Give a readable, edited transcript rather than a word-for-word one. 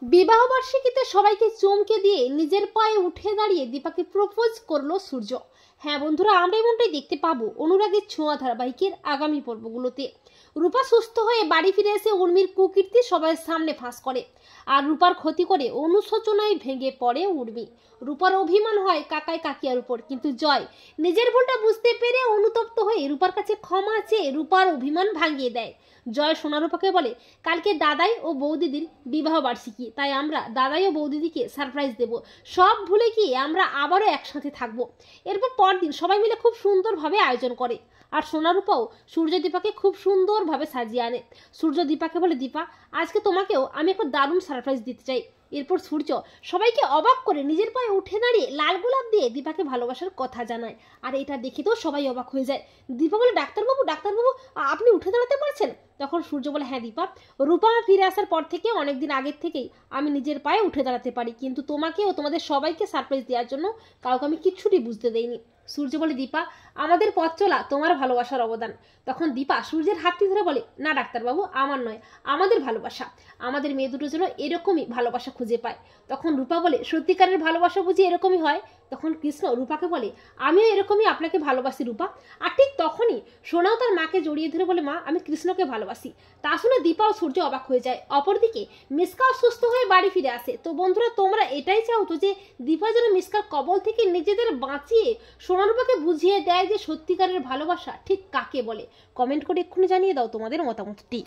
বিবাহ বার্ষিকীতে সবাইকে চমকে দিয়ে নিজের পায়ে উঠে দাঁড়িয়ে দীপাকে প্রপোজ করলো সূর্য। হ্যাঁ বন্ধুরা, আমরা এমনটাই দেখতে পাবো অনুরাগের ছোঁয়া ধারাবাহিকের আগামী পর্বগুলোতে। রূপা সুস্থ হয়ে বাড়ি ফিরে এসে উর্মির কুকীর্তি সবার সামনে ফাঁস করে, আর রূপার ক্ষতি করে অনুশোচনায় ভেঙে পড়ে উর্মি। রূপার অভিমান হয় কাকাই কাকিয়ার উপর, কিন্তু জয় নিজের ভুলটা বুঝতে পেরে অনুতপ্ত হয়ে রূপার কাছে ক্ষমা চেয়ে রূপার অভিমান ভাঙিয়ে দেয়। জয় সোনারূপাকে বলে, কালকে দাদাই ও বৌদিদির বিবাহ বার্ষিকী, তাই আমরা দাদাই ও বৌদিদিকে সারপ্রাইজ দেব। সব ভুলে গিয়ে আমরা আবারও একসাথে থাকবো। এরপর পরদিন সবাই মিলে খুব সুন্দরভাবে আয়োজন করে, আর সোনারূপাও সূর্য দীপাকে খুব সুন্দরভাবে সাজিয়ে আনে। সূর্য দীপাকে বলে, দীপা আজকে তোমাকেও আমি একটা দারুণ সারপ্রাইজ দিতে চাই। এরপর সূর্য সবাইকে অবাক করে নিজের পায়ে উঠে দাঁড়িয়ে লাল গোলাপ দিয়ে দীপাকে ভালোবাসার কথা জানায়, আর এটা দেখে তো সবাই অবাক হয়ে যায়। দীপা বলে, ডাক্তারবাবু ডাক্তারবাবু আপনি উঠে দাঁড়াতে পারছেন? তখন সূর্য বলে, হ্যাঁ দীপা, রূপা ফিরে আসার পর থেকে অনেকদিন আগের থেকেই আমি নিজের পায়ে উঠে দাঁড়াতে পারি, কিন্তু তোমাকে ও তোমাদের সবাইকে সারপ্রাইজ দেওয়ার জন্য কাউকে আমি কিচ্ছুটি বুঝতে দেইনি। সূর্য বলে, দীপা আমাদের পথ চলা তোমার ভালোবাসার অবদান। তখন দীপা সূর্যের হাতটি ধরে বলে, না ডাক্তারবাবু, আমার নয়, আমাদের ভালোবাসা। আমাদের মেয়ে দুটো যেন এরকমই ভালোবাসা খুঁজে পায়। তখন রূপা বলে, সত্যিকারের ভালোবাসা বুঝি এরকমই হয়? তখন কৃষ্ণ রূপাকে বলে, আমিও এরকমই আপনাকে ভালোবাসি রূপা। আর ঠিক তখনই সোনাও তার মাকে জড়িয়ে ধরে বলে, মা আমি কৃষ্ণকে ভালোবাসি। তা শুনে দীপা ও সূর্য অবাক হয়ে যায়। অপরদিকে মিসকাও সুস্থ হয়ে বাড়ি ফিরে আসে। তো বন্ধুরা, তোমরা এটাই চাও তো যে দীপা যেন মিসকার কবল থেকে নিজেদের বাঁচিয়ে সোনারূপাকে বুঝিয়ে দেয় যে সত্যিকারের ভালোবাসা ঠিক কাকে বলে? কমেন্ট করে এক্ষুনি জানিয়ে দাও তোমাদের মতামতটি।